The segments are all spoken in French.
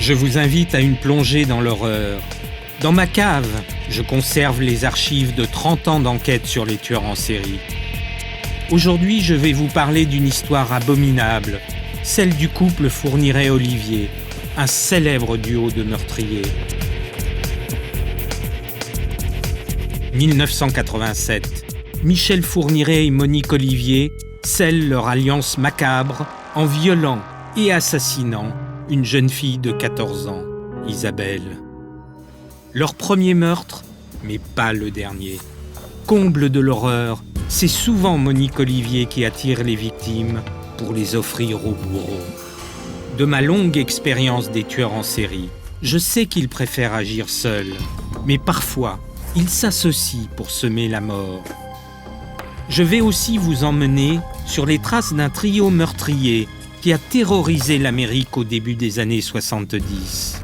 Je vous invite à une plongée dans l'horreur. Dans ma cave, je conserve les archives de 30 ans d'enquête sur les tueurs en série. Aujourd'hui, je vais vous parler d'une histoire abominable, celle du couple Fourniret-Olivier, un célèbre duo de meurtriers. 1987. Michel Fourniret et Monique Olivier scellent leur alliance macabre en violant et assassinant une jeune fille de 14 ans, Isabelle. Leur premier meurtre, mais pas le dernier. Comble de l'horreur, c'est souvent Monique Olivier qui attire les victimes pour les offrir au bourreau. De ma longue expérience des tueurs en série, je sais qu'ils préfèrent agir seuls, mais parfois, ils s'associent pour semer la mort. Je vais aussi vous emmener sur les traces d'un trio meurtrier qui a terrorisé l'Amérique au début des années 70.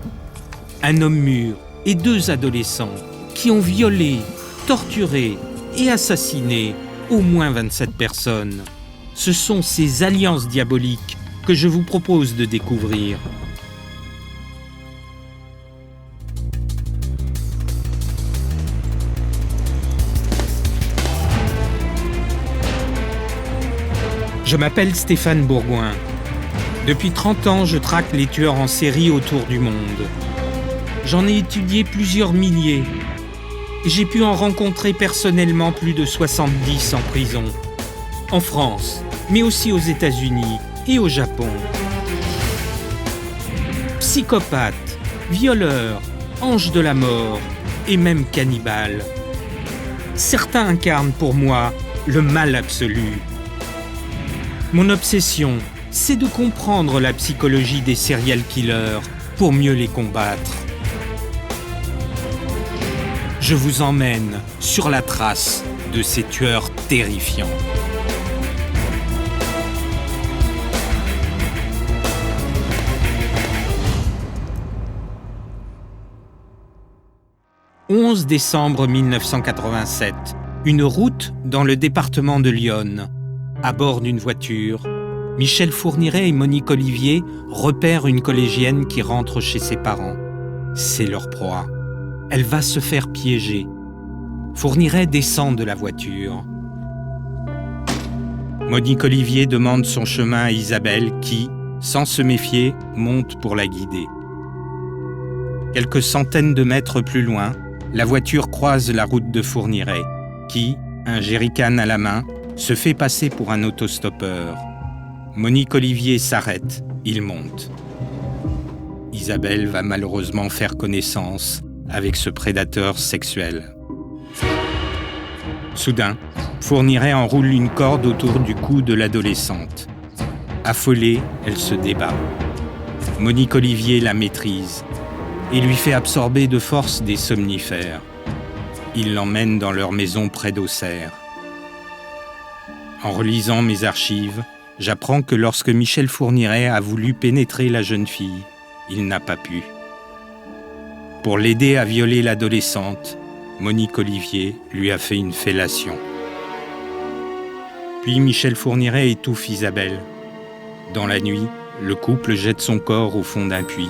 Un homme mûr et 2 adolescents qui ont violé, torturé et assassiné au moins 27 personnes. Ce sont ces alliances diaboliques que je vous propose de découvrir. Je m'appelle Stéphane Bourgoin. Depuis 30 ans, je traque les tueurs en série autour du monde. J'en ai étudié plusieurs milliers. J'ai pu en rencontrer personnellement plus de 70 en prison. En France, mais aussi aux États-Unis et au Japon. Psychopathes, violeurs, anges de la mort et même cannibales. Certains incarnent pour moi le mal absolu. Mon obsession, c'est de comprendre la psychologie des serial killers pour mieux les combattre. Je vous emmène sur la trace de ces tueurs terrifiants. « 11 décembre 1987, une route dans le département de l'Yonne. À bord d'une voiture, Michel Fourniret et Monique Olivier repèrent une collégienne qui rentre chez ses parents. C'est leur proie. Elle va se faire piéger. Fourniret descend de la voiture. Monique Olivier demande son chemin à Isabelle qui, sans se méfier, monte pour la guider. Quelques centaines de mètres plus loin, la voiture croise la route de Fourniret qui, un jerrycan à la main, se fait passer pour un autostoppeur. Monique Olivier s'arrête, il monte. Isabelle va malheureusement faire connaissance avec ce prédateur sexuel. Soudain, Fourniret enroule une corde autour du cou de l'adolescente. Affolée, elle se débat. Monique Olivier la maîtrise et lui fait absorber de force des somnifères. Il l'emmène dans leur maison près d'Auxerre. En relisant mes archives, j'apprends que lorsque Michel Fourniret a voulu pénétrer la jeune fille, il n'a pas pu. Pour l'aider à violer l'adolescente, Monique Olivier lui a fait une fellation. Puis Michel Fourniret étouffe Isabelle. Dans la nuit, le couple jette son corps au fond d'un puits.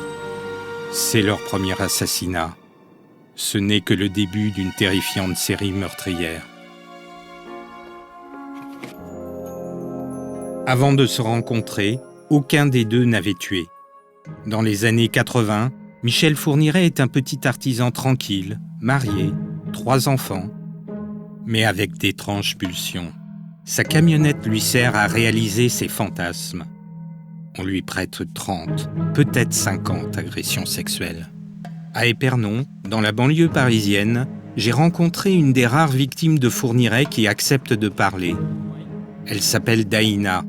C'est leur premier assassinat. Ce n'est que le début d'une terrifiante série meurtrière. Avant de se rencontrer, aucun des deux n'avait tué. Dans les années 80, Michel Fourniret est un petit artisan tranquille, marié, 3 enfants, mais avec d'étranges pulsions. Sa camionnette lui sert à réaliser ses fantasmes. On lui prête 30, peut-être 50 agressions sexuelles. À Épernon, dans la banlieue parisienne, j'ai rencontré une des rares victimes de Fourniret qui accepte de parler. Elle s'appelle Daïna.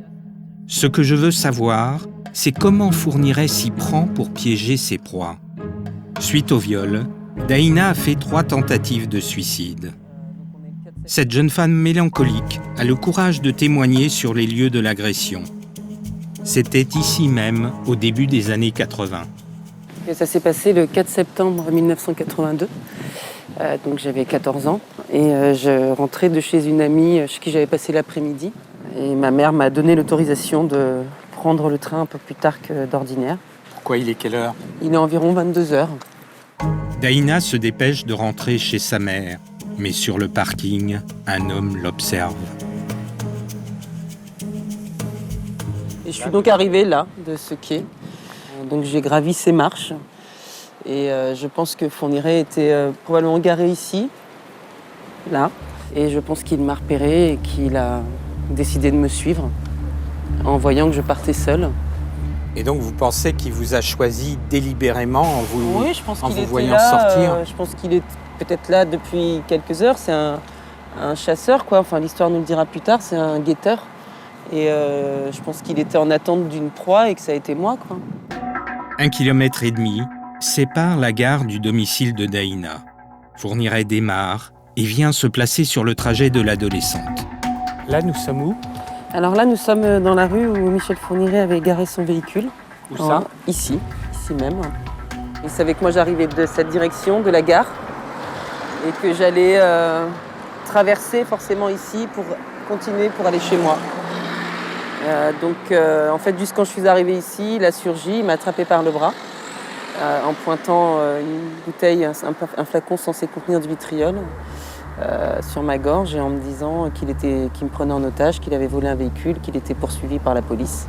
Ce que je veux savoir, c'est comment Fourniret s'y prend pour piéger ses proies. Suite au viol, Daïna a fait 3 tentatives de suicide. Cette jeune femme mélancolique a le courage de témoigner sur les lieux de l'agression. C'était ici même, au début des années 80. Ça s'est passé le 4 septembre 1982. Donc j'avais 14 ans et je rentrais de chez une amie chez qui j'avais passé l'après-midi. Et ma mère m'a donné l'autorisation de prendre le train un peu plus tard que d'ordinaire pour quoi, il est quelle heure? Il est environ 22 heures. Daïna se dépêche de rentrer chez sa mère, mais sur le parking, un homme l'observe. Et je suis donc arrivée là, de ce quai. Donc j'ai gravi ces marches. Et je pense que Fourniret était probablement garé ici, là. Et je pense qu'il m'a repéré et qu'il a décidé de me suivre en voyant que je partais seule. Et donc vous pensez qu'il vous a choisi délibérément en vous, Oui, je pense en qu'il vous était voyant là, sortir? je pense qu'il est peut-être là depuis quelques heures. C'est un chasseur, quoi. Enfin, l'histoire nous le dira plus tard. C'est un guetteur. Et je pense qu'il était en attente d'une proie et que ça a été moi, quoi. 1,5 kilomètre sépare la gare du domicile de Daïna. Fourniret démarre et vient se placer sur le trajet de l'adolescente. Là, nous sommes où? Alors là, nous sommes dans la rue où Michel Fourniret avait garé son véhicule. Où ça? Ici même. Il savait que moi j'arrivais de cette direction, de la gare, et que j'allais traverser forcément ici pour continuer pour aller chez moi. En fait, juste quand je suis arrivée ici, il a surgi, il m'a attrapé par le bras en pointant une bouteille, un flacon censé contenir du vitriol sur ma gorge et en me disant qu'il me prenait en otage, qu'il avait volé un véhicule, qu'il était poursuivi par la police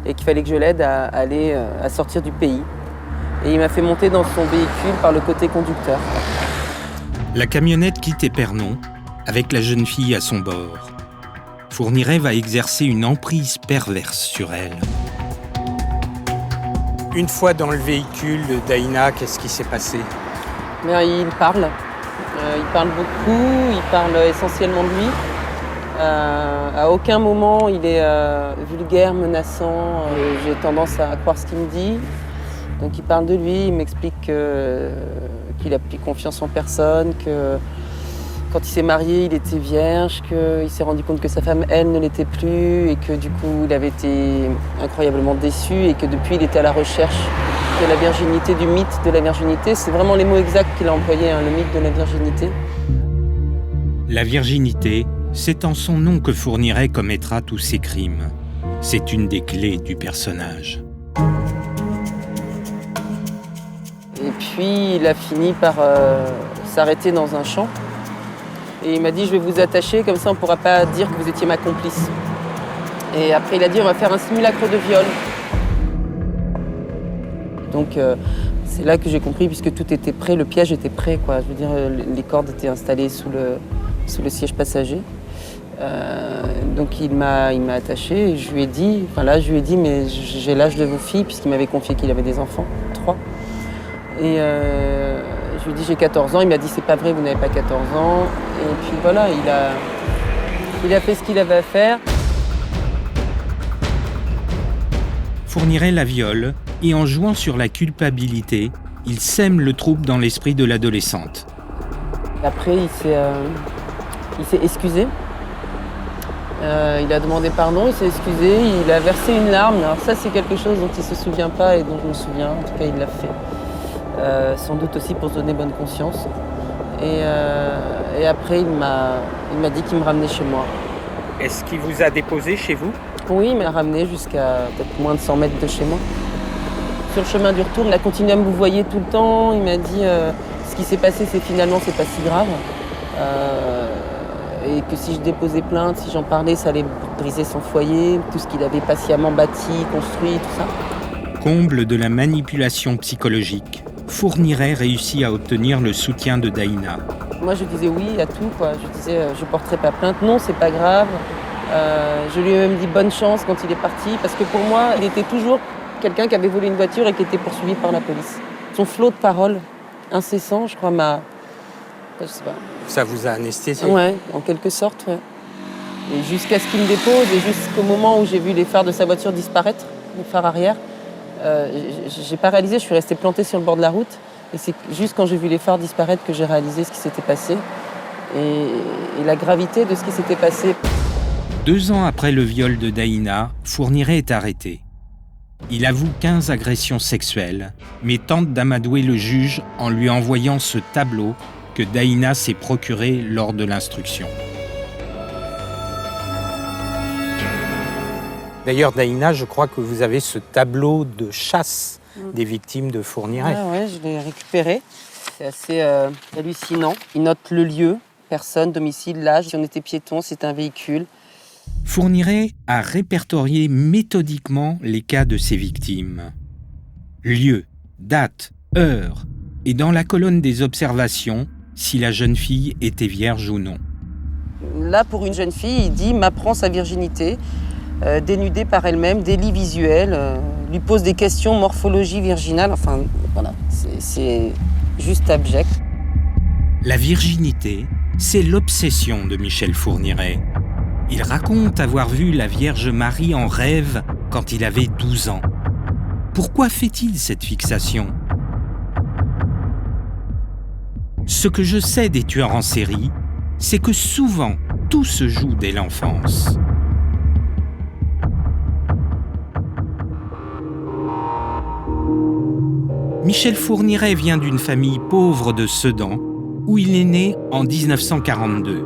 et qu'il fallait que je l'aide à sortir du pays. Et il m'a fait monter dans son véhicule par le côté conducteur. La camionnette quitte Épernon avec la jeune fille à son bord. Fourniret va exercer une emprise perverse sur elle. Une fois dans le véhicule de Daïna, qu'est-ce qui s'est passé? Mais il parle. Il parle beaucoup, il parle essentiellement de lui. À aucun moment il est vulgaire, menaçant. J'ai tendance à croire ce qu'il me dit. Donc il parle de lui, il m'explique qu'il a plus confiance en personne, que quand il s'est marié, il était vierge, qu'il s'est rendu compte que sa femme, elle, ne l'était plus et que du coup, il avait été incroyablement déçu et que depuis, il était à la recherche de la virginité, du mythe de la virginité. C'est vraiment les mots exacts qu'il a employés, hein, le mythe de la virginité. La virginité, c'est en son nom que Fourniret commettra tous ses crimes. C'est une des clés du personnage. Et puis, il a fini par s'arrêter dans un champ. Et il m'a dit, je vais vous attacher, comme ça on ne pourra pas dire que vous étiez ma complice. Et après, il a dit, on va faire un simulacre de viol. Donc, c'est là que j'ai compris, puisque tout était prêt, le piège était prêt, quoi. Je veux dire, les cordes étaient installées sous le siège passager. Donc, il m'a attaché et je lui ai dit, mais j'ai l'âge de vos filles, puisqu'il m'avait confié qu'il avait des enfants, 3. Et je lui ai dit, j'ai 14 ans. Il m'a dit, c'est pas vrai, vous n'avez pas 14 ans. Et puis voilà, il a fait ce qu'il avait à faire. Fourniret la viole et en jouant sur la culpabilité, il sème le trouble dans l'esprit de l'adolescente. Après, il s'est excusé. Il a demandé pardon, il s'est excusé, il a versé une larme. Alors ça, c'est quelque chose dont il ne se souvient pas et dont je me souviens. En tout cas, il l'a fait. Sans doute aussi pour se donner bonne conscience. Et après, il m'a dit qu'il me ramenait chez moi. Est-ce qu'il vous a déposé chez vous? Oui, il m'a ramené jusqu'à peut-être moins de 100 mètres de chez moi. Sur le chemin du retour, il a continué à me vouvoyer tout le temps. Il m'a dit ce qui s'est passé, c'est pas si grave. Et que si je déposais plainte, si j'en parlais, ça allait briser son foyer, tout ce qu'il avait patiemment bâti, construit, tout ça. Comble de la manipulation psychologique, Fourniret réussit à obtenir le soutien de Daïna. Moi, je disais oui à tout, quoi. Je disais je porterai pas plainte, non, c'est pas grave. Je lui ai même dit bonne chance quand il est parti, parce que pour moi, il était toujours quelqu'un qui avait volé une voiture et qui était poursuivi par la police. Son flot de paroles incessant, je crois, je sais pas. Ça vous a anesthésié? Ouais, en quelque sorte, ouais. Et jusqu'à ce qu'il me dépose, et jusqu'au moment où j'ai vu les phares de sa voiture disparaître, les phares arrière, j'ai pas réalisé, je suis restée plantée sur le bord de la route. Et c'est juste quand j'ai vu les phares disparaître que j'ai réalisé ce qui s'était passé et la gravité de ce qui s'était passé. 2 ans après le viol de Daïna, Fourniret est arrêté. Il avoue 15 agressions sexuelles, mais tente d'amadouer le juge en lui envoyant ce tableau que Daïna s'est procuré lors de l'instruction. D'ailleurs, Daïna, je crois que vous avez ce tableau de chasse des victimes de Fourniret. Ah ouais, je l'ai récupéré. C'est assez hallucinant. Il note le lieu, personne, domicile, l'âge. Si on était piéton, c'est un véhicule. Fourniret a répertorié méthodiquement les cas de ses victimes. Lieu, date, heure, et dans la colonne des observations, si la jeune fille était vierge ou non. Là, pour une jeune fille, il dit « m'apprend sa virginité ». Dénudée par elle-même, délit visuel, lui pose des questions morphologie virginale, enfin voilà, c'est juste abject. La virginité, c'est l'obsession de Michel Fourniret. Il raconte avoir vu la Vierge Marie en rêve quand il avait 12 ans. Pourquoi fait-il cette fixation ? Ce que je sais des tueurs en série, c'est que souvent, tout se joue dès l'enfance. Michel Fourniret vient d'une famille pauvre de Sedan, où il est né en 1942.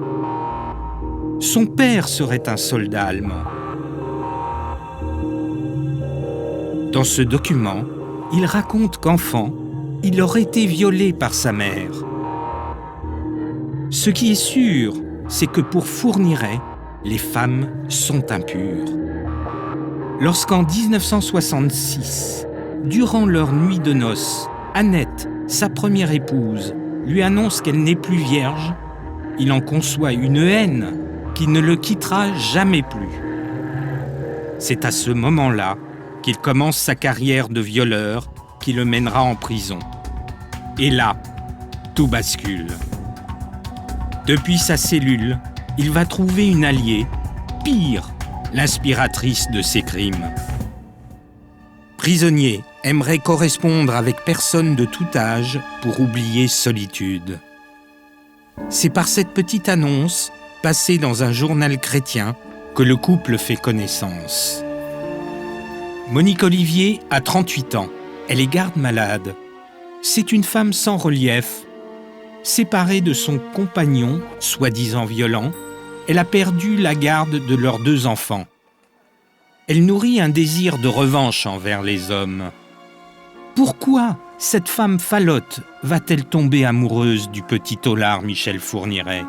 Son père serait un soldat allemand. Dans ce document, il raconte qu'enfant, il aurait été violé par sa mère. Ce qui est sûr, c'est que pour Fourniret, les femmes sont impures. Lorsqu'en 1966, durant leur nuit de noces, Annette, sa première épouse, lui annonce qu'elle n'est plus vierge, il en conçoit une haine qui ne le quittera jamais plus. C'est à ce moment-là qu'il commence sa carrière de violeur qui le mènera en prison. Et là, tout bascule. Depuis sa cellule, il va trouver une alliée, pire, l'inspiratrice de ses crimes. Prisonnier aimerait correspondre avec personne de tout âge pour oublier solitude. C'est par cette petite annonce, passée dans un journal chrétien, que le couple fait connaissance. Monique Olivier a 38 ans. Elle est garde-malade. C'est une femme sans relief. Séparée de son compagnon, soi-disant violent, elle a perdu la garde de leurs 2 enfants. Elle nourrit un désir de revanche envers les hommes. Pourquoi cette femme falote va-t-elle tomber amoureuse du petit taulard Michel Fourniret ?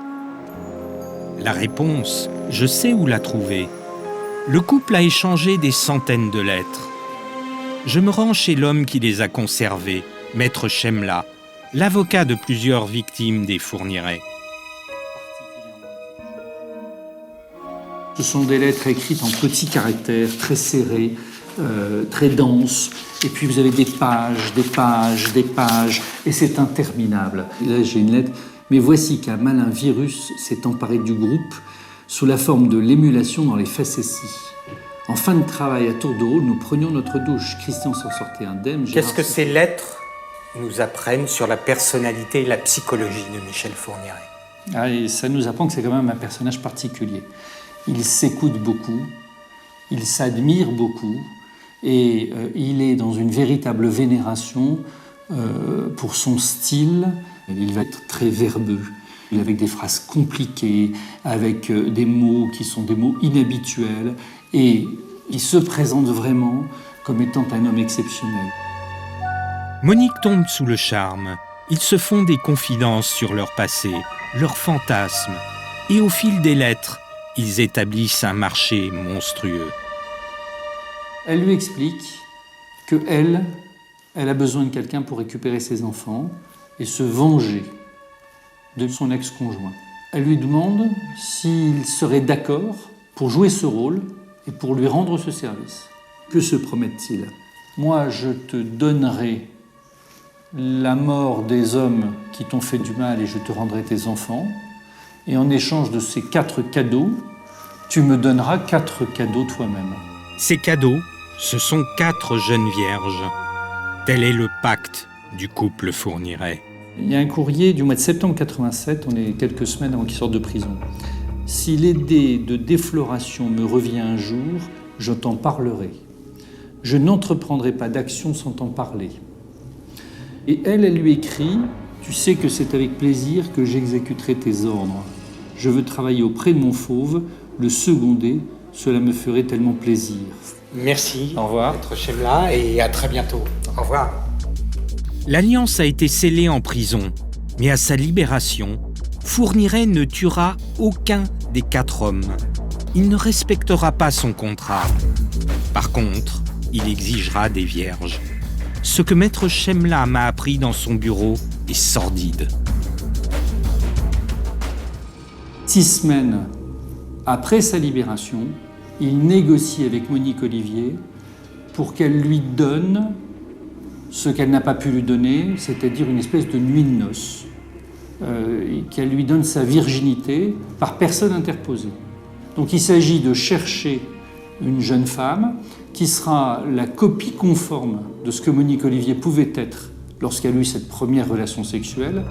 La réponse, je sais où la trouver. Le couple a échangé des centaines de lettres. Je me rends chez l'homme qui les a conservées, Maître Chemla, l'avocat de plusieurs victimes des Fourniret. Ce sont des lettres écrites en petits caractères, très serrés, très denses. Et puis vous avez des pages, des pages, des pages, et c'est interminable. Et là, j'ai une lettre. Mais voici qu'un malin virus s'est emparé du groupe sous la forme de l'émulation dans les facéties. En fin de travail, à tour de rôle, nous prenions notre douche. Christian s'en sortait indemne. Qu'est-ce que ces lettres nous apprennent sur la personnalité et la psychologie de Michel Fourniret ? Et ça nous apprend que c'est quand même un personnage particulier. Il s'écoute beaucoup, il s'admire beaucoup, et il est dans une véritable vénération pour son style. Il va être très verbeux, avec des phrases compliquées, avec des mots qui sont des mots inhabituels, et il se présente vraiment comme étant un homme exceptionnel. Monique tombe sous le charme. Ils se font des confidences sur leur passé, leurs fantasmes, et au fil des lettres, ils établissent un marché monstrueux. Elle lui explique qu'elle a besoin de quelqu'un pour récupérer ses enfants et se venger de son ex-conjoint. Elle lui demande s'il serait d'accord pour jouer ce rôle et pour lui rendre ce service. Que se promettent-ils ? Moi, je te donnerai la mort des hommes qui t'ont fait du mal et je te rendrai tes enfants. Et en échange de ces 4 cadeaux, tu me donneras 4 cadeaux toi-même. Ces cadeaux, ce sont 4 jeunes vierges. Tel est le pacte du couple Fourniret. Il y a un courrier du mois de septembre 87, on est quelques semaines avant qu'il sorte de prison. Si l'idée de défloration me revient un jour, je t'en parlerai. Je n'entreprendrai pas d'action sans t'en parler. Et elle lui écrit « Tu sais que c'est avec plaisir que j'exécuterai tes ordres. Je veux travailler auprès de mon fauve, le seconder, cela me ferait tellement plaisir. » Merci. Au revoir. Maître Chemla, et à très bientôt. Au revoir. L'alliance a été scellée en prison, mais à sa libération, Fourniret ne tuera aucun des 4 hommes. Il ne respectera pas son contrat. Par contre, il exigera des vierges. Ce que Maître Chemla m'a appris dans son bureau est sordide. 6 semaines après sa libération, il négocie avec Monique Olivier pour qu'elle lui donne ce qu'elle n'a pas pu lui donner, c'est-à-dire une espèce de nuit de noces, qu'elle lui donne sa virginité par personne interposée. Donc il s'agit de chercher une jeune femme qui sera la copie conforme de ce que Monique Olivier pouvait être lorsqu'elle a eu cette première relation sexuelle.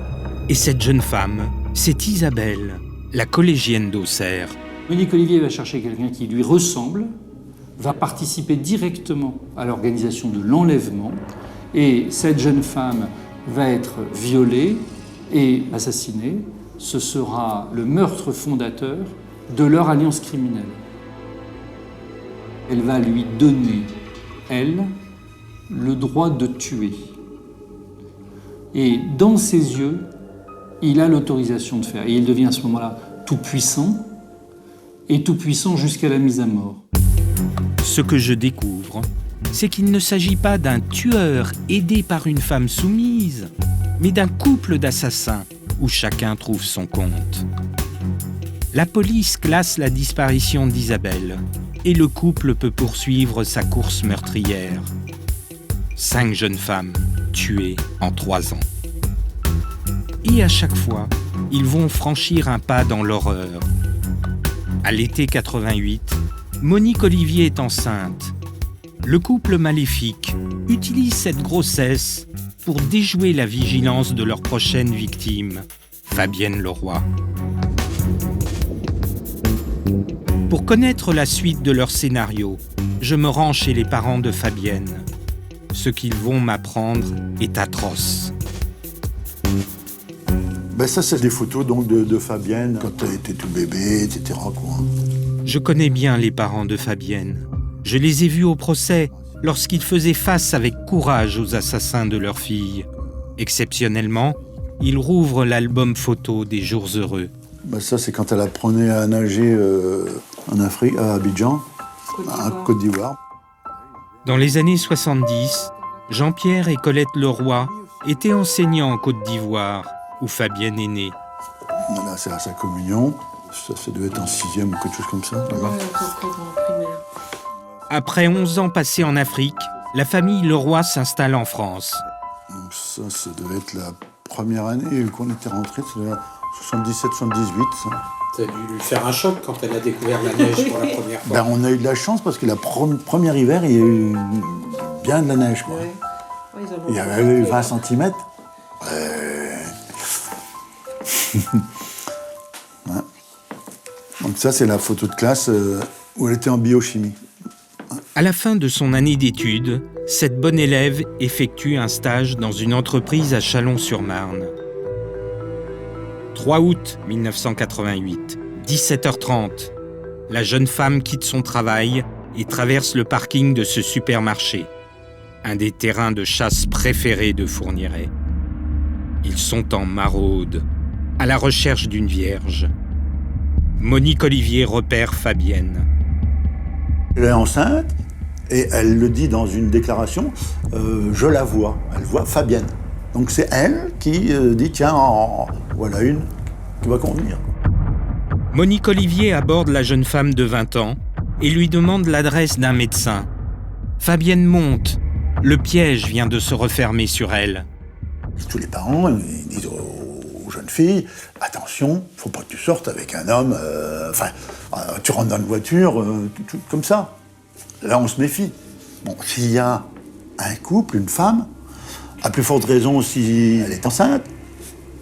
Et cette jeune femme, c'est Isabelle, la collégienne d'Auxerre. Monique Olivier va chercher quelqu'un qui lui ressemble, va participer directement à l'organisation de l'enlèvement, et cette jeune femme va être violée et assassinée. Ce sera le meurtre fondateur de leur alliance criminelle. Elle va lui donner, elle, le droit de tuer. Et dans ses yeux, il a l'autorisation de faire. Et il devient à ce moment-là tout-puissant, et tout-puissant jusqu'à la mise à mort. Ce que je découvre, c'est qu'il ne s'agit pas d'un tueur aidé par une femme soumise, mais d'un couple d'assassins où chacun trouve son compte. La police classe la disparition d'Isabelle et le couple peut poursuivre sa course meurtrière. 5 jeunes femmes tuées en 3 ans. Et à chaque fois, ils vont franchir un pas dans l'horreur. À l'été 88, Monique Olivier est enceinte. Le couple maléfique utilise cette grossesse pour déjouer la vigilance de leur prochaine victime, Fabienne Leroy. Pour connaître la suite de leur scénario, je me rends chez les parents de Fabienne. Ce qu'ils vont m'apprendre est atroce. Ça, c'est des photos donc, de Fabienne quand elle était tout bébé, etc. quoi. Je connais bien les parents de Fabienne. Je les ai vus au procès lorsqu'ils faisaient face avec courage aux assassins de leur fille. Exceptionnellement, ils rouvrent l'album photo des jours heureux. Ça, c'est quand elle apprenait à nager en Afrique, à Abidjan, à Côte d'Ivoire. Dans les années 70, Jean-Pierre et Colette Leroy étaient enseignants en Côte d'Ivoire, où Fabienne est née. Voilà, c'est à sa communion. Ça devait être en 6e ou quelque chose comme ça. Là-bas. Après 11 ans passés en Afrique, la famille Leroy s'installe en France. Donc ça devait être la première année qu'on était rentrés, c'est 77-78. Ça a dû lui faire un choc quand elle a découvert la neige pour la première fois. On a eu de la chance parce que le premier hiver, il y a eu bien de la neige. Quoi. Ouais. Il y avait eu 20 cm. Ouais. Donc ça, c'est la photo de classe où elle était en biochimie. À la fin de son année d'études, cette bonne élève effectue un stage dans une entreprise à Chalon-sur-Marne. 3 août 1988, 17h30. La jeune femme quitte son travail et traverse le parking de ce supermarché, un des terrains de chasse préférés de Fourniret. Ils sont en maraude, à la recherche d'une vierge. Monique Olivier repère Fabienne. Elle est enceinte et elle le dit dans une déclaration, je la vois, elle voit Fabienne. Donc c'est elle qui dit, tiens, voilà une qui va convenir. Monique Olivier aborde la jeune femme de 20 ans et lui demande l'adresse d'un médecin. Fabienne monte. Le piège vient de se refermer sur elle. Tous les parents ils disent aux jeunes filles, attention, faut pas que tu sortes avec un homme, tu rentres dans une voiture, tout comme ça. Là, on se méfie. Bon, s'il y a un couple, une femme, à plus forte raison si elle est enceinte,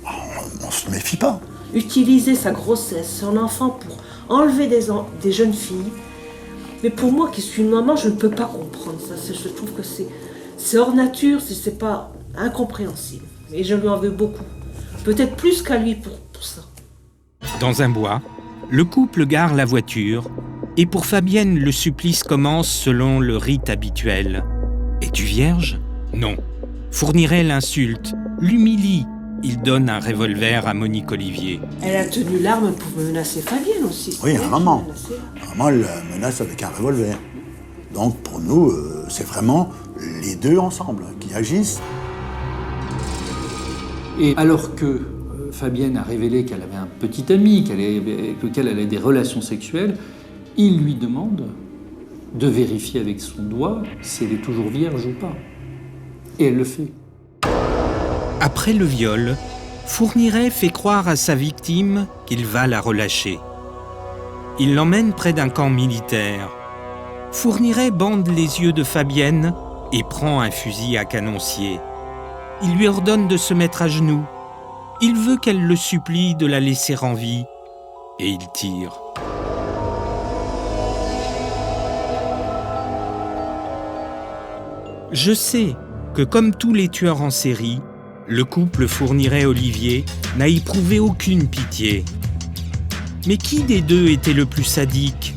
on se méfie pas. Utiliser sa grossesse, son enfant pour enlever des jeunes filles, mais pour moi qui suis une maman, je ne peux pas comprendre ça. Je trouve que c'est hors nature, c'est pas incompréhensible. Et je lui en veux beaucoup. Peut-être plus qu'à lui pour ça. Dans un bois, le couple gare la voiture Et pour Fabienne, le supplice commence selon le rite habituel. « Es-tu vierge ?» Non. Fourniret l'insulte, l'humilie. Il donne un revolver à Monique Olivier. Elle a tenu l'arme pour menacer Fabienne aussi. Oui, à un moment. À un moment, elle la menace avec un revolver. Donc pour nous, c'est vraiment les deux ensemble qui agissent. Et alors que Fabienne a révélé qu'elle avait un petit ami, avec lequel elle avait des relations sexuelles, il lui demande de vérifier avec son doigt si elle est toujours vierge ou pas. Et elle le fait. Après le viol, Fourniret fait croire à sa victime qu'il va la relâcher. Il l'emmène près d'un camp militaire. Fourniret bande les yeux de Fabienne et prend un fusil à canoncier. Il lui ordonne de se mettre à genoux. Il veut qu'elle le supplie de la laisser en vie et il tire. Je sais que comme tous les tueurs en série, le couple Fourniret-Olivier n'a éprouvé aucune pitié. Mais qui des deux était le plus sadique ?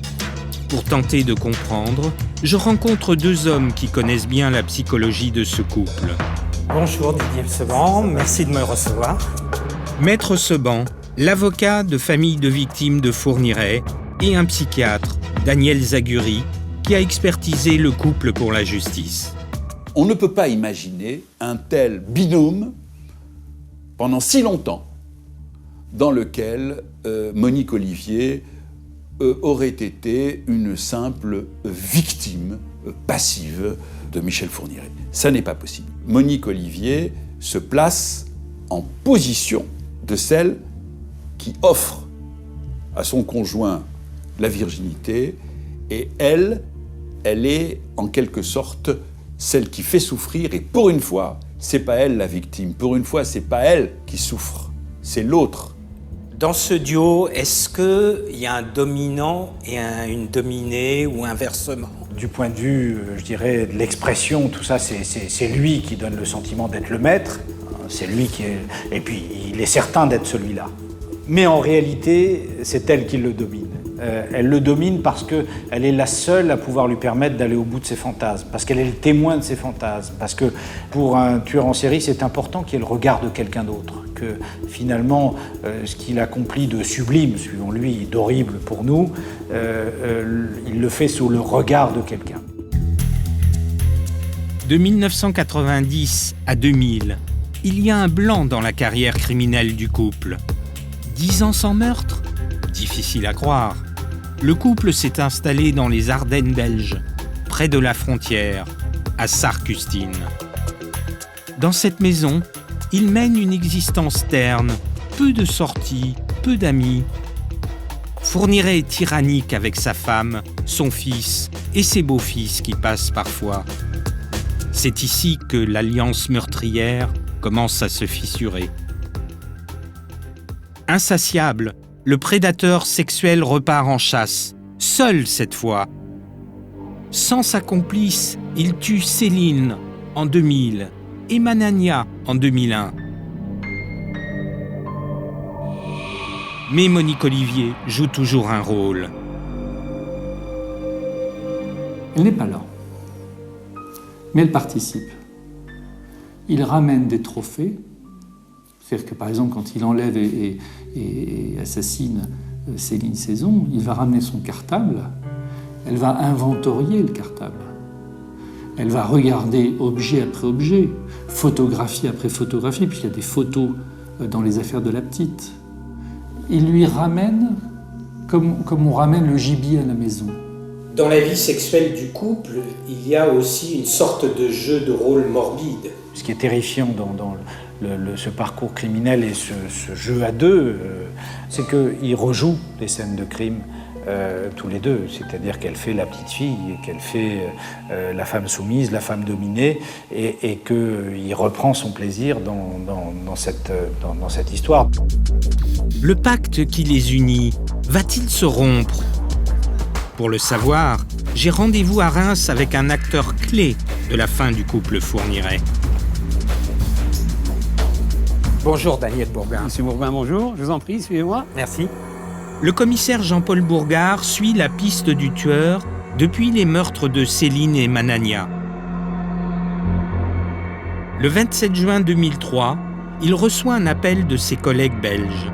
Pour tenter de comprendre, je rencontre deux hommes qui connaissent bien la psychologie de ce couple. Bonjour Didier Seban, merci de me recevoir. Maître Seban, l'avocat de famille de victimes de Fourniret, et un psychiatre, Daniel Zaguri, qui a expertisé le couple pour la justice. On ne peut pas imaginer un tel binôme pendant si longtemps dans lequel Monique Olivier aurait été une simple victime passive de Michel Fourniret. Ça n'est pas possible. Monique Olivier se place en position de celle qui offre à son conjoint la virginité et elle est en quelque sorte celle qui fait souffrir, et pour une fois, c'est pas elle la victime. Pour une fois, c'est pas elle qui souffre, c'est l'autre. Dans ce duo, est-ce qu'il y a un dominant et une dominée ou inversement ? Du point de vue, je dirais, de l'expression, tout ça, c'est lui qui donne le sentiment d'être le maître. C'est lui qui est... Et puis, il est certain d'être celui-là. Mais en réalité, c'est elle qui le domine. Elle le domine parce qu'elle est la seule à pouvoir lui permettre d'aller au bout de ses fantasmes, parce qu'elle est le témoin de ses fantasmes, parce que pour un tueur en série, c'est important qu'il y ait le regard de quelqu'un d'autre, que finalement, ce qu'il accomplit de sublime, suivant lui, d'horrible pour nous, il le fait sous le regard de quelqu'un. De 1990 à 2000, il y a un blanc dans la carrière criminelle du couple. 10 ans sans meurtre ? Difficile à croire. Le couple s'est installé dans les Ardennes belges, près de la frontière, à Sarre-Custine. Dans cette maison, ils mènent une existence terne, peu de sorties, peu d'amis. Fourniret est tyrannique avec sa femme, son fils et ses beaux-fils qui passent parfois. C'est ici que l'alliance meurtrière commence à se fissurer. Insatiable, le prédateur sexuel repart en chasse, seul cette fois. Sans sa complice, il tue Céline en 2000 et Manania en 2001. Mais Monique Olivier joue toujours un rôle. Elle n'est pas là, mais elle participe. Il ramène des trophées. C'est-à-dire que, par exemple, quand il enlève et assassine Céline Saison, il va ramener son cartable, elle va inventorier le cartable. Elle va regarder objet après objet, photographie après photographie, puisqu'il y a des photos dans les affaires de la petite. Il lui ramène comme on ramène le gibier à la maison. Dans la vie sexuelle du couple, il y a aussi une sorte de jeu de rôle morbide. Ce qui est terrifiant dans ce parcours criminel et ce jeu à deux, c'est qu'ils rejouent les scènes de crime tous les deux. C'est-à-dire qu'elle fait la petite fille, qu'elle fait la femme soumise, la femme dominée, et qu'il reprend son plaisir dans cette histoire. Le pacte qui les unit, va-t-il se rompre ? Pour le savoir, j'ai rendez-vous à Reims avec un acteur clé de la fin du couple Fourniret. Bonjour Daniel Bourbin. Monsieur Bourbin, bonjour. Je vous en prie, suivez-moi. Merci. le commissaire Jean-Paul Bourgard suit la piste du tueur depuis les meurtres de Céline et Manania. Le 27 juin 2003, il reçoit un appel de ses collègues belges.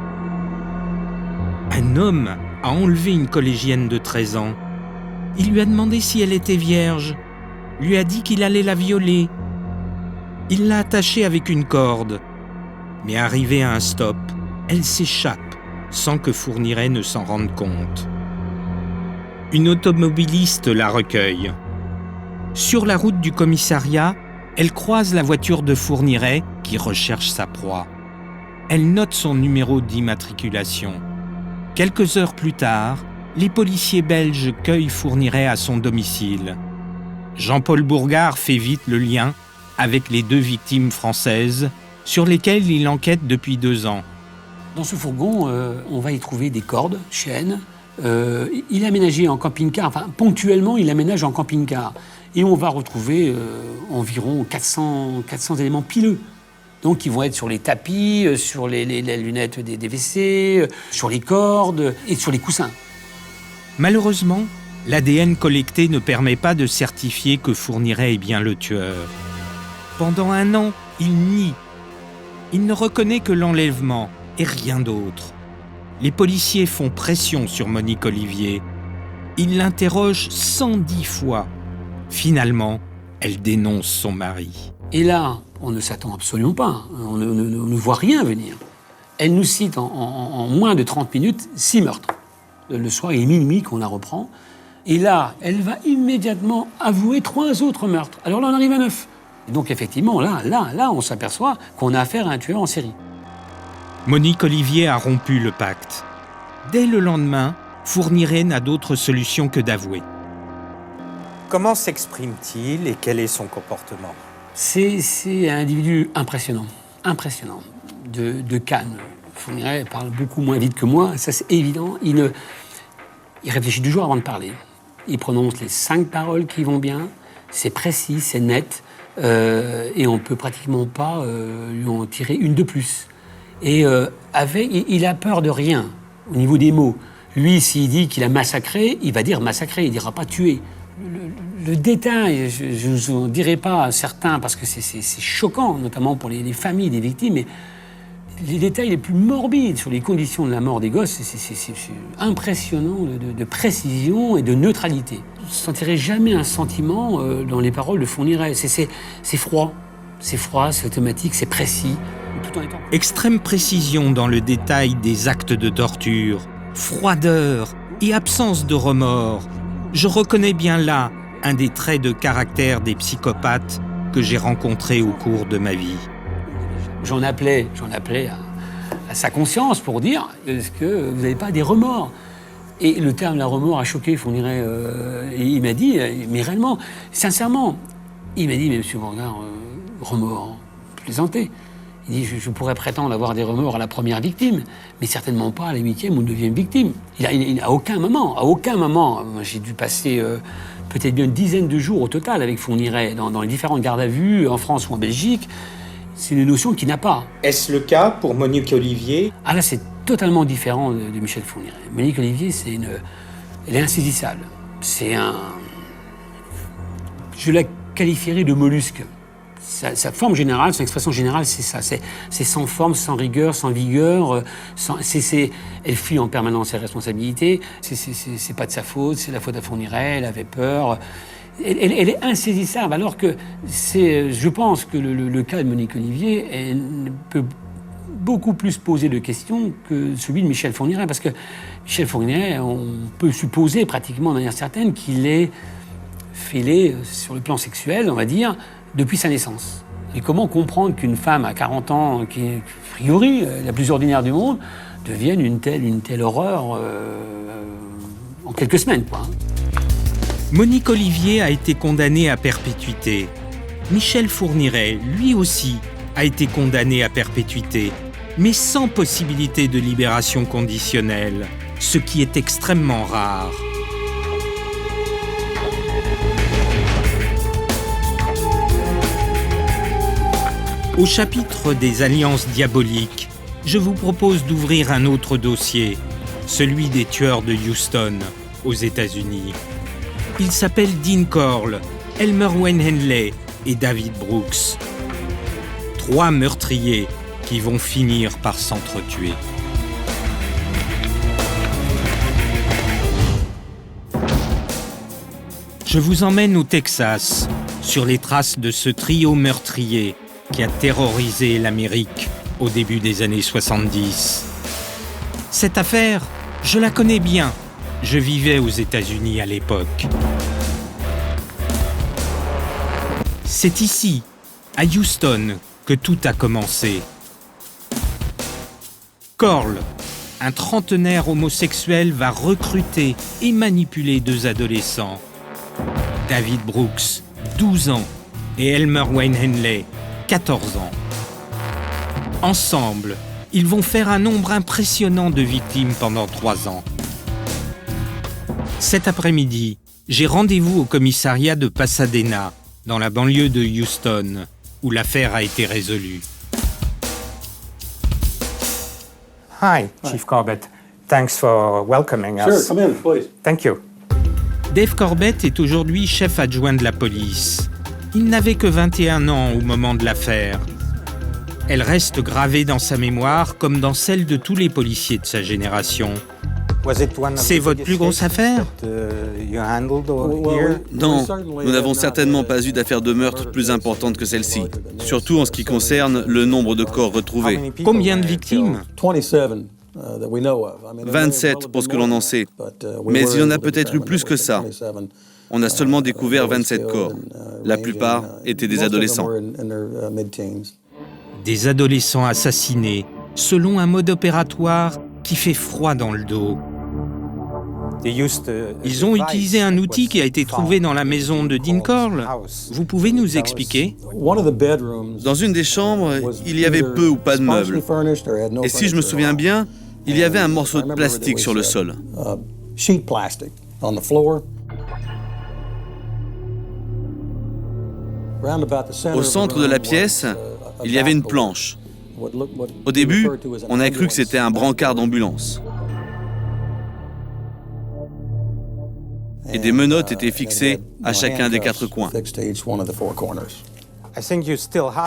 Un homme a enlevé une collégienne de 13 ans. Il lui a demandé si elle était vierge, lui a dit qu'il allait la violer. Il l'a attachée avec une corde, mais arrivée à un stop, elle s'échappe sans que Fourniret ne s'en rende compte. Une automobiliste la recueille. Sur la route du commissariat, elle croise la voiture de Fourniret qui recherche sa proie. Elle note son numéro d'immatriculation. Quelques heures plus tard, les policiers belges cueillent Fourniret à son domicile. Jean-Paul Bourgard fait vite le lien avec les 2 victimes françaises sur lesquelles il enquête depuis 2 ans. Dans ce fourgon, on va y trouver des cordes, chaînes. Il est aménagé en camping-car, enfin ponctuellement il aménage en camping-car. Et on va retrouver environ 400 éléments pileux. Donc ils vont être sur les tapis, sur les lunettes des WC, sur les cordes et sur les coussins. Malheureusement, l'ADN collecté ne permet pas de certifier que Fourniret est bien le tueur. Pendant 1 an, il nie. Il ne reconnaît que l'enlèvement et rien d'autre. Les policiers font pression sur Monique Olivier. Ils l'interrogent 110 fois. Finalement, elle dénonce son mari. Et là, on ne s'attend absolument pas. On ne voit rien venir. Elle nous cite en moins de 30 minutes 6 meurtres. Le soir, il est minuit qu'on la reprend. Et là, elle va immédiatement avouer 3 autres meurtres. Alors là, on arrive à 9. Et donc effectivement, là, on s'aperçoit qu'on a affaire à un tueur en série. Monique Olivier a rompu le pacte. Dès le lendemain, Fourniret n'a d'autre solution que d'avouer. Comment s'exprime-t-il et quel est son comportement ? C'est un individu impressionnant, de calme. Fourniret parle beaucoup moins vite que moi, ça c'est évident. Il réfléchit toujours avant de parler. Il prononce les 5 paroles qui vont bien, c'est précis, c'est net, et on ne peut pratiquement pas lui en tirer une de plus. Et il a peur de rien au niveau des mots. Lui, s'il dit qu'il a massacré, il va dire massacré, il ne dira pas tué. Le détail, je ne vous en dirai pas certains parce que c'est choquant, notamment pour les familles des victimes, mais les détails les plus morbides sur les conditions de la mort des gosses, c'est impressionnant de précision et de neutralité. Je ne sentirai jamais un sentiment dans les paroles de Fourniret. C'est froid, c'est automatique, c'est précis. Tout en étant... Extrême précision dans le détail des actes de torture, froideur et absence de remords. Je reconnais bien là un des traits de caractère des psychopathes que j'ai rencontrés au cours de ma vie. J'en appelais à sa conscience pour dire est-ce que vous n'avez pas des remords ? Et le terme la remords a choqué Fourniret. Et il m'a dit, mais réellement, sincèrement, il m'a dit, mais monsieur Bourgard, remords, plaisantez. Il dit, je pourrais prétendre avoir des remords à la première victime, mais certainement pas à la 8e ou 9e victime. À aucun moment, moi, j'ai dû passer peut-être bien une dizaine de jours au total avec Fourniret dans les différentes gardes à vue, en France ou en Belgique. C'est une notion qu'il n'a pas. Est-ce le cas pour Monique Olivier ? Ah là, c'est totalement différent de Michel Fourniret. Monique Olivier, elle est insaisissable. Je la qualifierais de mollusque. Sa forme générale, son expression générale, c'est ça. C'est sans forme, sans rigueur, sans vigueur. Elle fuit en permanence ses responsabilités. C'est pas de sa faute, c'est la faute à Fourniret, elle avait peur. Elle est insaisissable, alors que je pense que le cas de Monique Olivier peut beaucoup plus poser de questions que celui de Michel Fourniret, parce que Michel Fourniret, on peut supposer pratiquement de manière certaine qu'il est fêlé sur le plan sexuel, on va dire, depuis sa naissance. Et comment comprendre qu'une femme à 40 ans, qui est a priori la plus ordinaire du monde, devienne une telle horreur en quelques semaines, quoi. Monique Olivier a été condamnée à perpétuité. Michel Fourniret, lui aussi, a été condamné à perpétuité, mais sans possibilité de libération conditionnelle, ce qui est extrêmement rare. Au chapitre des alliances diaboliques, je vous propose d'ouvrir un autre dossier, celui des tueurs de Houston, aux États-Unis. Ils s'appellent Dean Corll, Elmer Wayne Henley et David Brooks. 3 meurtriers qui vont finir par s'entretuer. Je vous emmène au Texas, sur les traces de ce trio meurtrier qui a terrorisé l'Amérique au début des années 70. Cette affaire, je la connais bien. Je vivais aux États-Unis à l'époque. C'est ici, à Houston, que tout a commencé. Corll, un trentenaire homosexuel, va recruter et manipuler 2 adolescents. David Brooks, 12 ans, et Elmer Wayne Henley, 14 ans. Ensemble, ils vont faire un nombre impressionnant de victimes pendant 3 ans. Cet après-midi, j'ai rendez-vous au commissariat de Pasadena, dans la banlieue de Houston, où l'affaire a été résolue. Hi, Chief Corbett. Thanks for welcoming us. Sure, come in, please. Thank you. Dave Corbett est aujourd'hui chef adjoint de la police. Il n'avait que 21 ans au moment de l'affaire. Elle reste gravée dans sa mémoire comme dans celle de tous les policiers de sa génération. C'est votre plus grosse affaire ? Non, nous n'avons certainement pas eu d'affaire de meurtre plus importante que celle-ci, surtout en ce qui concerne le nombre de corps retrouvés. Combien de victimes ? 27 pour ce que l'on en sait, mais il y en a peut-être eu plus que ça. On a seulement découvert 27 corps. La plupart étaient des adolescents. Des adolescents assassinés, selon un mode opératoire qui fait froid dans le dos. Ils ont utilisé un outil qui a été trouvé dans la maison de Dean Corll. Vous pouvez nous expliquer ? Dans une des chambres, il y avait peu ou pas de meubles. Et si je me souviens bien, il y avait un morceau de plastique sur le sol. Au centre de la pièce, il y avait une planche. Au début, on a cru que c'était un brancard d'ambulance. Et des menottes étaient fixées à chacun des 4 coins.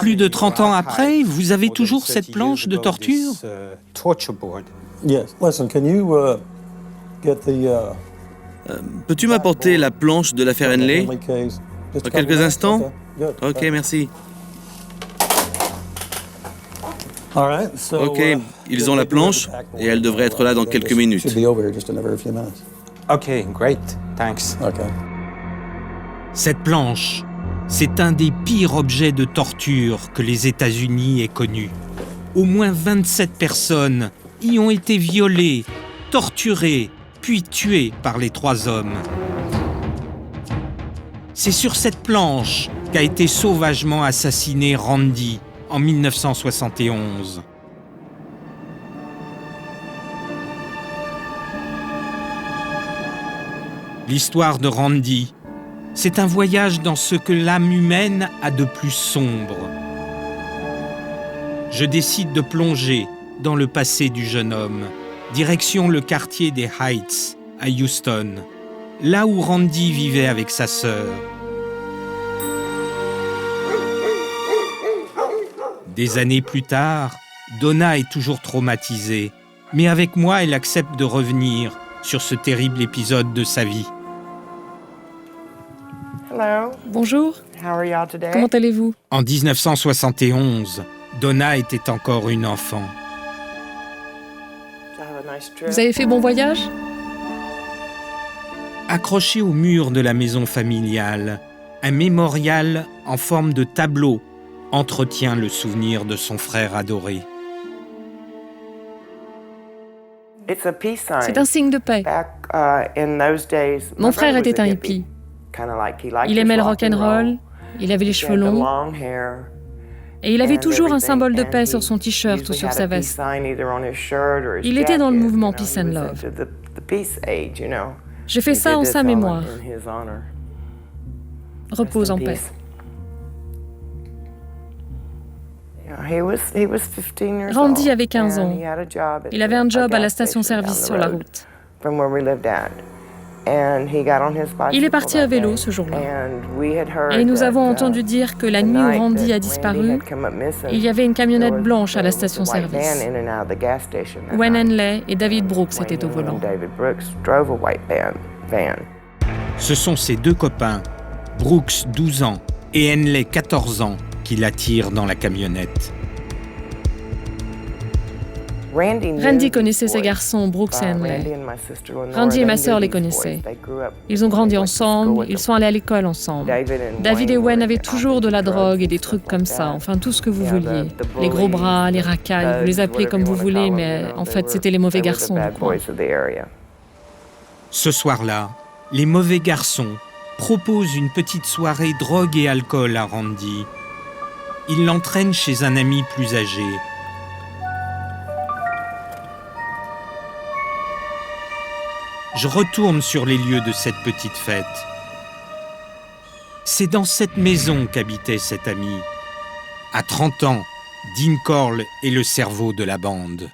Plus de 30 ans après, vous avez toujours cette planche de torture ? Peux-tu m'apporter la planche de l'affaire Henley ? Dans quelques instants ? Ok, merci. Ok, ils ont la planche et elle devrait être là dans quelques minutes. Ok, great, thanks. Cette planche, c'est un des pires objets de torture que les États-Unis aient connu. Au moins 27 personnes y ont été violées, torturées, puis tuées par les 3 hommes. C'est sur cette planche qu'a été sauvagement assassiné Randy en 1971. L'histoire de Randy, c'est un voyage dans ce que l'âme humaine a de plus sombre. Je décide de plonger dans le passé du jeune homme, direction le quartier des Heights, à Houston, là où Randy vivait avec sa sœur. Des années plus tard, Donna est toujours traumatisée, mais avec moi, elle accepte de revenir sur ce terrible épisode de sa vie. Bonjour. Comment allez-vous? En 1971, Donna était encore une enfant. Vous avez fait bon voyage? Accroché au mur de la maison familiale, un mémorial en forme de tableau entretient le souvenir de son frère adoré. C'est un signe de paix. Mon frère était un hippie. Il aimait le rock'n'roll, il avait les cheveux longs, et il avait toujours un symbole de paix sur son t-shirt ou sur sa veste. Il était dans le mouvement Peace and Love. J'ai fait ça en sa mémoire. Repose en paix. Randy avait 15 ans. Il avait un job à la station-service sur la route. Il est parti à vélo ce jour-là. Et nous avons entendu dire que la nuit où Randy a disparu, il y avait une camionnette blanche à la station-service. Wayne Henley et David Brooks étaient au volant. Ce sont ses deux copains, Brooks, 12 ans, et Henley, 14 ans, qui l'attirent dans la camionnette. Randy connaissait ces garçons, Brooks et Henley. Randy et ma sœur les connaissaient. Ils ont grandi ensemble, ils sont allés à l'école ensemble. David et Wayne avaient toujours de la drogue et des trucs comme ça, enfin tout ce que vous vouliez. Les gros bras, les racailles, vous les appelez comme vous voulez, mais en fait c'était les mauvais garçons du coin. Ce soir-là, les mauvais garçons proposent une petite soirée drogue et alcool à Randy. Ils l'entraînent chez un ami plus âgé. Je retourne sur les lieux de cette petite fête. C'est dans cette maison qu'habitait cet ami. À 30 ans, Dean Corll est le cerveau de la bande.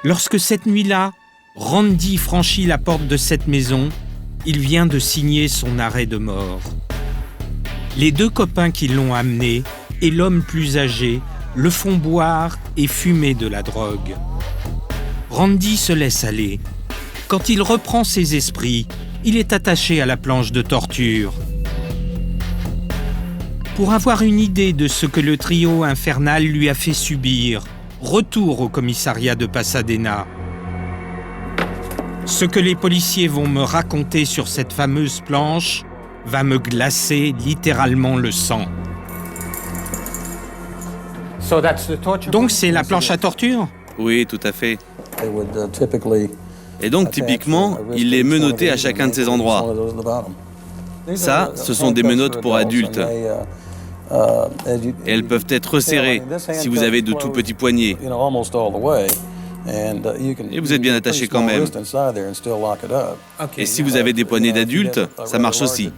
Lorsque cette nuit-là, Randy franchit la porte de cette maison, il vient de signer son arrêt de mort. Les deux copains qui l'ont amené et l'homme plus âgé le font boire et fumer de la drogue. Randy se laisse aller. Quand il reprend ses esprits, il est attaché à la planche de torture. Pour avoir une idée de ce que le trio infernal lui a fait subir, retour au commissariat de Pasadena. Ce que les policiers vont me raconter sur cette fameuse planche va me glacer littéralement le sang. Donc c'est la planche à torture ? Oui, tout à fait. Et donc, typiquement, il les menottait à chacun de ces endroits. Ça, ce sont des menottes pour adultes. Et elles peuvent être resserrées si vous avez de tout petits poignets. Et vous êtes bien attaché quand même. Et si vous avez des poignets d'adultes, ça marche aussi.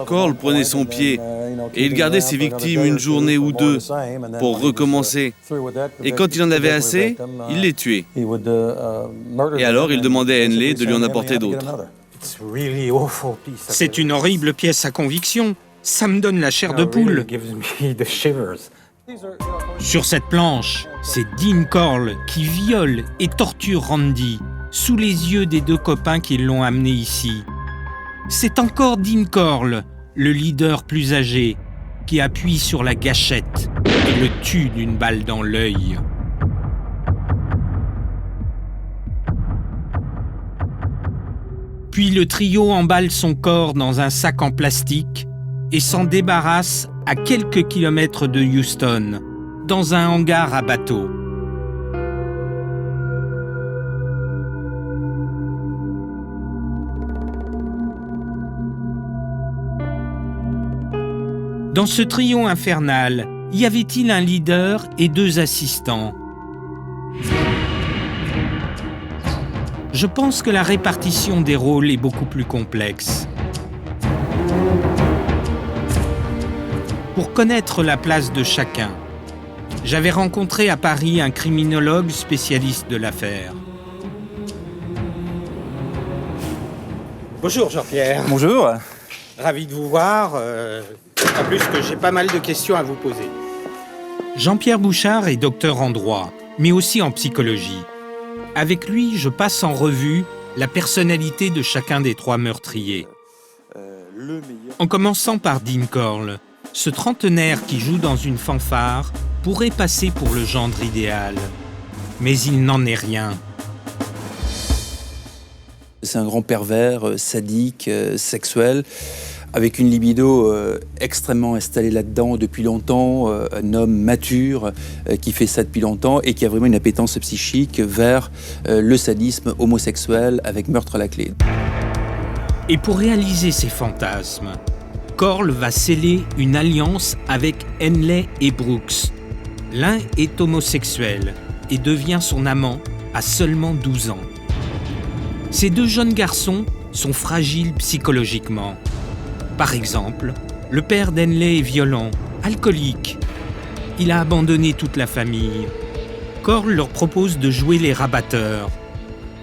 Corll prenait son pied et il gardait ses victimes une journée ou deux pour recommencer. Et quand il en avait assez, il les tuait. Et alors il demandait à Henley de lui en apporter d'autres. C'est une horrible pièce à conviction. Ça me donne la chair de poule. Sur cette planche, c'est Dean Corll qui viole et torture Randy sous les yeux des deux copains qui l'ont amené ici. C'est encore Dean Corll, le leader plus âgé, qui appuie sur la gâchette et le tue d'une balle dans l'œil. Puis le trio emballe son corps dans un sac en plastique et s'en débarrasse à quelques kilomètres de Houston, dans un hangar à bateaux. Dans ce trio infernal, y avait-il un leader et deux assistants ? Je pense que la répartition des rôles est beaucoup plus complexe. Pour connaître la place de chacun, j'avais rencontré à Paris un criminologue spécialiste de l'affaire. Bonjour Jean-Pierre. Bonjour. Ravi de vous voir. En plus que j'ai pas mal de questions à vous poser. Jean-Pierre Bouchard est docteur en droit, mais aussi en psychologie. Avec lui, je passe en revue la personnalité de chacun des trois meurtriers. En commençant par Dean Corll, ce trentenaire qui joue dans une fanfare pourrait passer pour le gendre idéal. Mais il n'en est rien. C'est un grand pervers, sadique, sexuel, avec une libido extrêmement installée là-dedans depuis longtemps, un homme mature qui fait ça depuis longtemps et qui a vraiment une appétence psychique vers le sadisme homosexuel avec meurtre à la clé. Et pour réaliser ses fantasmes, Corll va sceller une alliance avec Henley et Brooks. L'un est homosexuel et devient son amant à seulement 12 ans. Ces deux jeunes garçons sont fragiles psychologiquement. Par exemple, le père d'Henley est violent, alcoolique. Il a abandonné toute la famille. Corll leur propose de jouer les rabatteurs.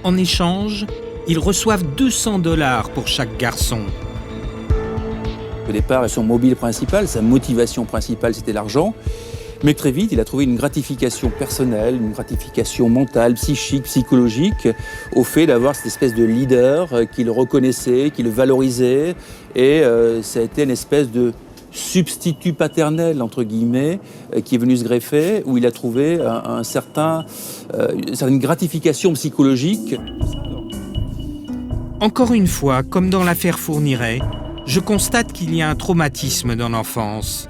En échange, ils reçoivent $200 pour chaque garçon. Au départ, son mobile principal, sa motivation principale, c'était l'argent. Mais très vite, il a trouvé une gratification personnelle, une gratification mentale, psychique, psychologique, au fait d'avoir cette espèce de leader qui le reconnaissait, qui le valorisait. Et ça a été une espèce de substitut paternel, entre guillemets, qui est venu se greffer, où il a trouvé une certaine gratification psychologique. Encore une fois, comme dans l'affaire Fourniret, je constate qu'il y a un traumatisme dans l'enfance.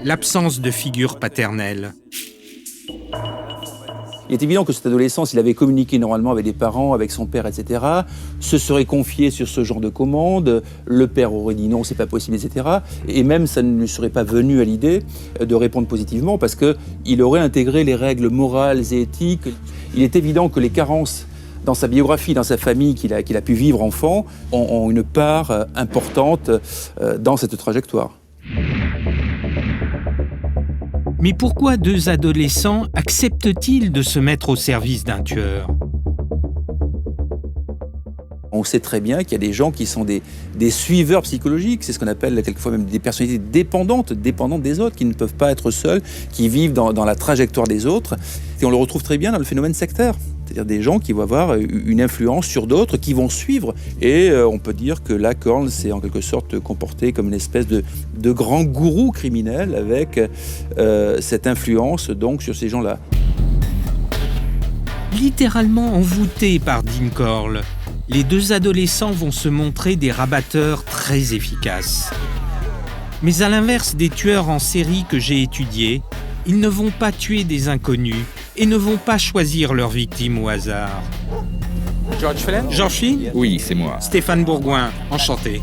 L'absence de figure paternelle. Il est évident que cet adolescent, s'il avait communiqué normalement avec des parents, avec son père, etc., se serait confié sur ce genre de commande, le père aurait dit non, c'est pas possible, etc. Et même, ça ne lui serait pas venu à l'idée de répondre positivement parce qu'il aurait intégré les règles morales et éthiques. Il est évident que les carences dans sa biographie, dans sa famille qu'il a pu vivre enfant, ont une part importante dans cette trajectoire. Mais pourquoi deux adolescents acceptent-ils de se mettre au service d'un tueur ? On sait très bien qu'il y a des gens qui sont des suiveurs psychologiques, c'est ce qu'on appelle quelquefois même des personnalités dépendantes des autres, qui ne peuvent pas être seuls, qui vivent dans la trajectoire des autres. Et on le retrouve très bien dans le phénomène sectaire. C'est-à-dire des gens qui vont avoir une influence sur d'autres, qui vont suivre. Et on peut dire que là, Corll s'est en quelque sorte comporté comme une espèce de grand gourou criminel avec cette influence donc sur ces gens-là. Littéralement envoûtés par Dean Corll, les deux adolescents vont se montrer des rabatteurs très efficaces. Mais à l'inverse des tueurs en série que j'ai étudiés, ils ne vont pas tuer des inconnus et ne vont pas choisir leurs victimes au hasard. George Flynn ? George Flynn ? Oui, c'est moi. Stéphane Bourgoin, enchanté.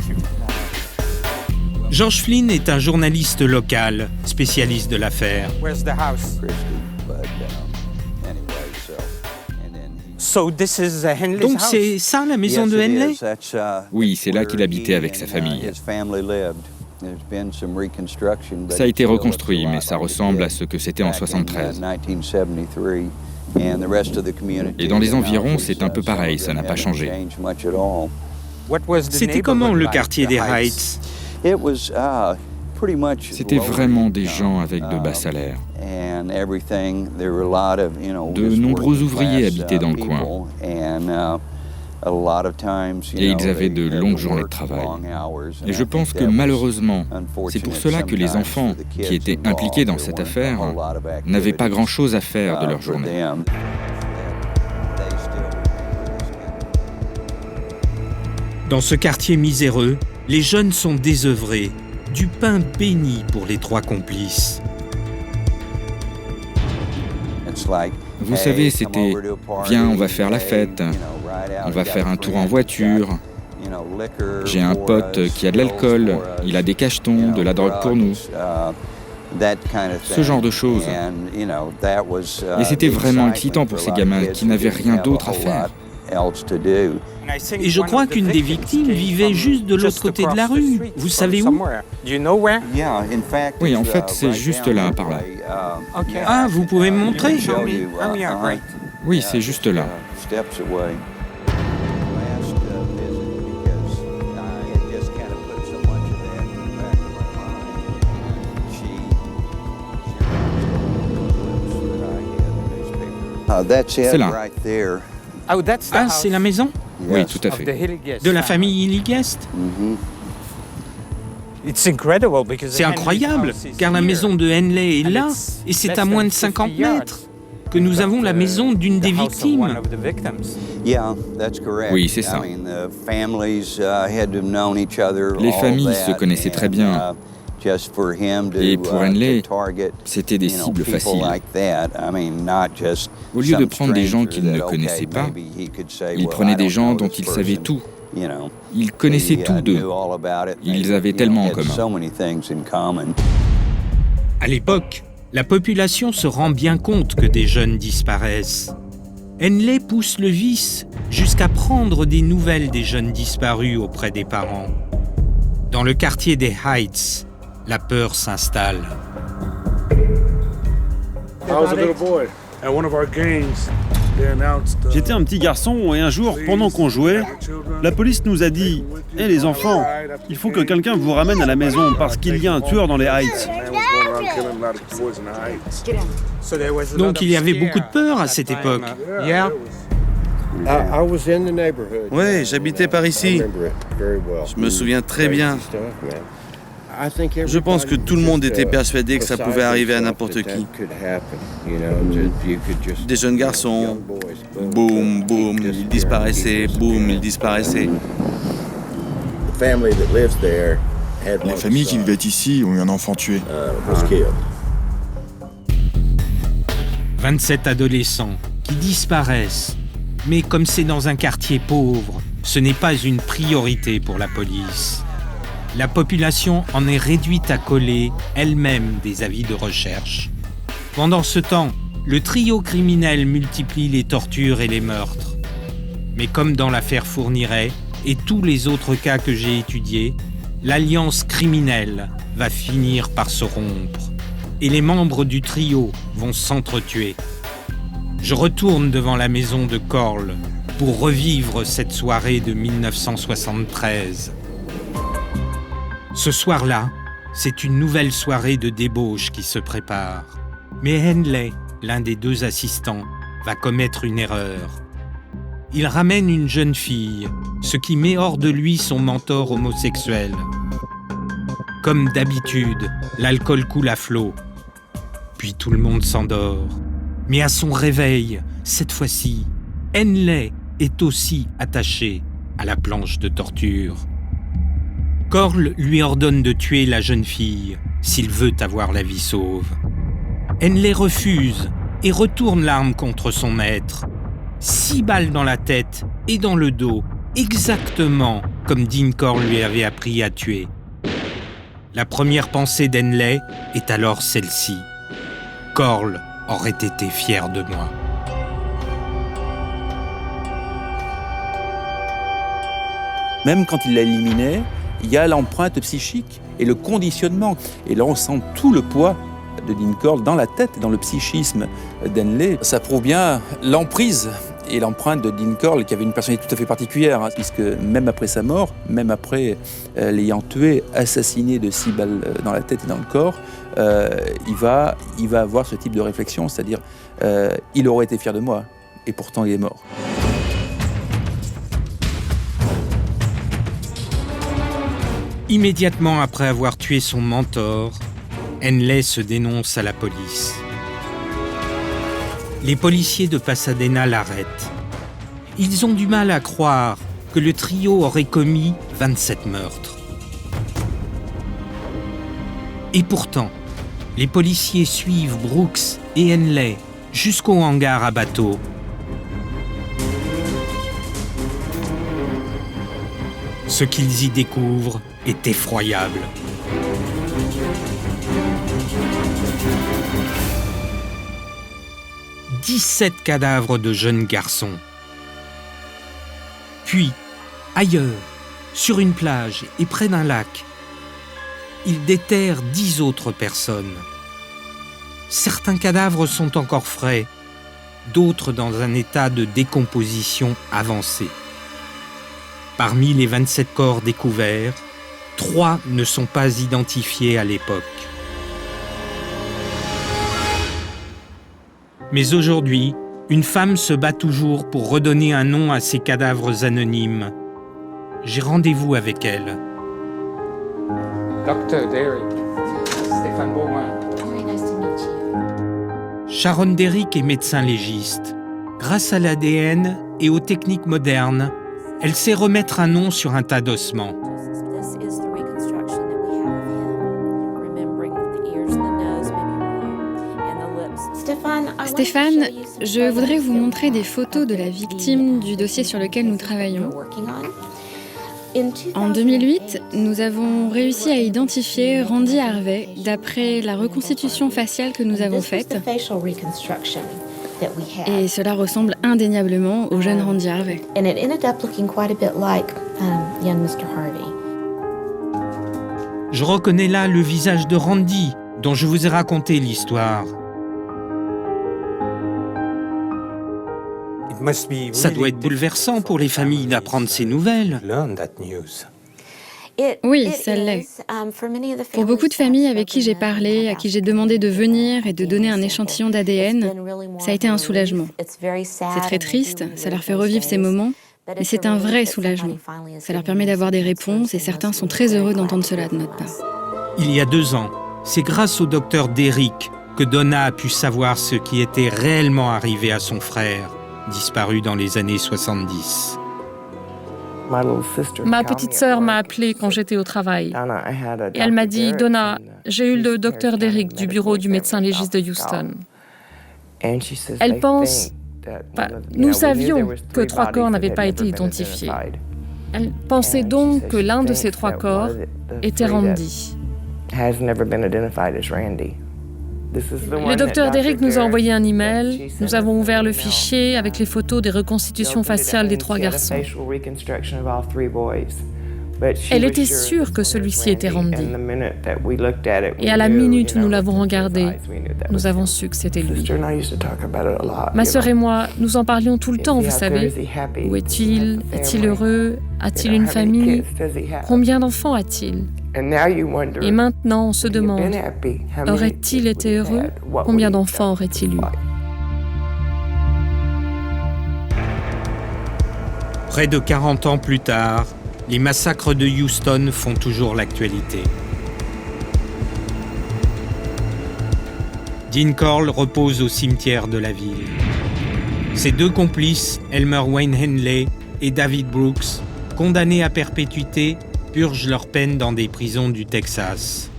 George Flynn est un journaliste local, spécialiste de l'affaire. Where's the house? Donc c'est ça la maison de Henley ? Oui, c'est là qu'il habitait avec sa famille. Ça a été reconstruit, mais ça ressemble à ce que c'était en 73. Et dans les environs, c'est un peu pareil, ça n'a pas changé. C'était comment le quartier des Heights ? C'était vraiment des gens avec de bas salaires. De nombreux ouvriers habitaient dans le coin. Et ils avaient de longues journées de travail. Et je pense que malheureusement, c'est pour cela que les enfants qui étaient impliqués dans cette affaire n'avaient pas grand-chose à faire de leur journée. Dans ce quartier miséreux, les jeunes sont désœuvrés, du pain béni pour les trois complices. Vous savez, c'était « Viens, on va faire la fête, on va faire un tour en voiture, j'ai un pote qui a de l'alcool, il a des cachetons, de la drogue pour nous. » Ce genre de choses. Et c'était vraiment excitant pour ces gamins qui n'avaient rien d'autre à faire. Et je crois qu'une des victimes vivait juste de l'autre côté de la rue. Vous savez où ? Oui, en fait, c'est juste là, par là. Ah, vous pouvez me montrer ? Oui, c'est juste là. C'est là. Ah, c'est la maison ? Oui, tout à fait. De la famille Hilly-Guest ? C'est incroyable, car la maison de Henley est là, et c'est à moins de 50 mètres que nous avons la maison d'une des victimes. Oui, c'est ça. Les familles se connaissaient très bien. Et pour Henley, c'était des cibles faciles. Au lieu de prendre des gens qu'il ne connaissait pas, il prenait des gens dont il savait tout. Il connaissait tout d'eux. Ils avaient tellement en commun. À l'époque, la population se rend bien compte que des jeunes disparaissent. Henley pousse le vice jusqu'à prendre des nouvelles des jeunes disparus auprès des parents. Dans le quartier des Heights, la peur s'installe. J'étais un petit garçon et un jour, pendant qu'on jouait, la police nous a dit « Hé les enfants, il faut que quelqu'un vous ramène à la maison parce qu'il y a un tueur dans les Heights. » Donc il y avait beaucoup de peur à cette époque. Ouais, j'habitais par ici. Je me souviens très bien. Je pense que tout le monde était persuadé que ça pouvait arriver à n'importe qui. Des jeunes garçons, boum, boum, ils disparaissaient, boum, ils disparaissaient. Les familles qui vivaient ici ont eu un enfant tué. 27 adolescents qui disparaissent. Mais comme c'est dans un quartier pauvre, ce n'est pas une priorité pour la police. La population en est réduite à coller elle-même des avis de recherche. Pendant ce temps, le trio criminel multiplie les tortures et les meurtres. Mais comme dans l'affaire Fourniret et tous les autres cas que j'ai étudiés, l'alliance criminelle va finir par se rompre et les membres du trio vont s'entretuer. Je retourne devant la maison de Corll pour revivre cette soirée de 1973. Ce soir-là, c'est une nouvelle soirée de débauche qui se prépare. Mais Henley, l'un des deux assistants, va commettre une erreur. Il ramène une jeune fille, ce qui met hors de lui son mentor homosexuel. Comme d'habitude, l'alcool coule à flot. Puis tout le monde s'endort. Mais à son réveil, cette fois-ci, Henley est aussi attaché à la planche de torture. Corll lui ordonne de tuer la jeune fille s'il veut avoir la vie sauve. Henley refuse et retourne l'arme contre son maître. 6 balles dans la tête et dans le dos, exactement comme Dean Corll lui avait appris à tuer. La première pensée d'Henley est alors celle-ci. Corll aurait été fier de moi. Même quand il l'a éliminé, il y a l'empreinte psychique et le conditionnement. Et là, on sent tout le poids de Dean Corll dans la tête, dans le psychisme d'Henley. Ça prouve bien l'emprise et l'empreinte de Dean Corll, qui avait une personnalité tout à fait particulière, puisque même après sa mort, même après l'ayant tué, assassiné de 6 balles dans la tête et dans le corps, il va avoir ce type de réflexion, c'est-à-dire il aurait été fier de moi, et pourtant il est mort. Immédiatement après avoir tué son mentor, Henley se dénonce à la police. Les policiers de Pasadena l'arrêtent. Ils ont du mal à croire que le trio aurait commis 27 meurtres. Et pourtant, les policiers suivent Brooks et Henley jusqu'au hangar à bateaux. Ce qu'ils y découvrent est effroyable. « 17 cadavres de jeunes garçons. Puis, ailleurs, sur une plage et près d'un lac, ils déterrent 10 autres personnes. Certains cadavres sont encore frais, d'autres dans un état de décomposition avancée. Parmi les 27 corps découverts, 3 ne sont pas identifiés à l'époque. Mais aujourd'hui, une femme se bat toujours pour redonner un nom à ces cadavres anonymes. J'ai rendez-vous avec elle. Dr. Derrick, Stéphane Beaumont. Very nice to meet you. Sharon Derrick est médecin légiste. Grâce à l'ADN et aux techniques modernes, elle sait remettre un nom sur un tas d'ossements. Stéphane, je voudrais vous montrer des photos de la victime du dossier sur lequel nous travaillons. En 2008, nous avons réussi à identifier Randy Harvey d'après la reconstitution faciale que nous avons faite. Et cela ressemble indéniablement au jeune Randy Harvey. Je reconnais là le visage de Randy, dont je vous ai raconté l'histoire. Ça doit être bouleversant pour les familles d'apprendre ces nouvelles. Oui, ça l'est. Pour beaucoup de familles avec qui j'ai parlé, à qui j'ai demandé de venir et de donner un échantillon d'ADN, ça a été un soulagement. C'est très triste, ça leur fait revivre ces moments, mais c'est un vrai soulagement. Ça leur permet d'avoir des réponses et certains sont très heureux d'entendre cela de notre part. Il y a 2 ans, c'est grâce au docteur Derrick que Donna a pu savoir ce qui était réellement arrivé à son frère, disparu dans les années 70. Ma petite sœur m'a appelée quand j'étais au travail. Et elle m'a dit, Donna, j'ai eu le docteur Derrick du bureau du médecin légiste de Houston. Elle pense... nous savions que 3 corps n'avaient pas été identifiés. Elle pensait donc que l'un de ces 3 corps était Randy. Le docteur Derrick nous a envoyé un email. Nous avons ouvert le fichier avec les photos des reconstitutions faciales des 3 garçons. Elle était sûre que celui-ci était Randy. Et à la minute où nous l'avons regardé, nous avons su que c'était lui. Ma sœur et moi, nous en parlions tout le temps, vous savez. Où est-il? Est-il heureux? A-t-il une famille? Combien d'enfants a-t-il? Et maintenant, on se demande, aurait-il été heureux? Combien d'enfants aurait-il eu? Près de 40 ans plus tard, les massacres de Houston font toujours l'actualité. Dean Corll repose au cimetière de la ville. Ses 2 complices, Elmer Wayne Henley et David Brooks, condamnés à perpétuité, purgent leur peine dans des prisons du Texas.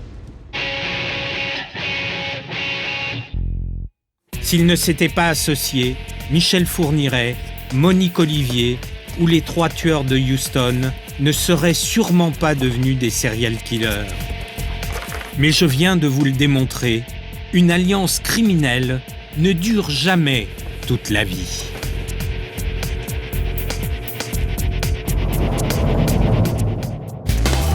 S'ils ne s'étaient pas associés, Michel Fourniret, Monique Olivier ou les 3 tueurs de Houston ne seraient sûrement pas devenus des serial killers. Mais je viens de vous le démontrer, une alliance criminelle ne dure jamais toute la vie.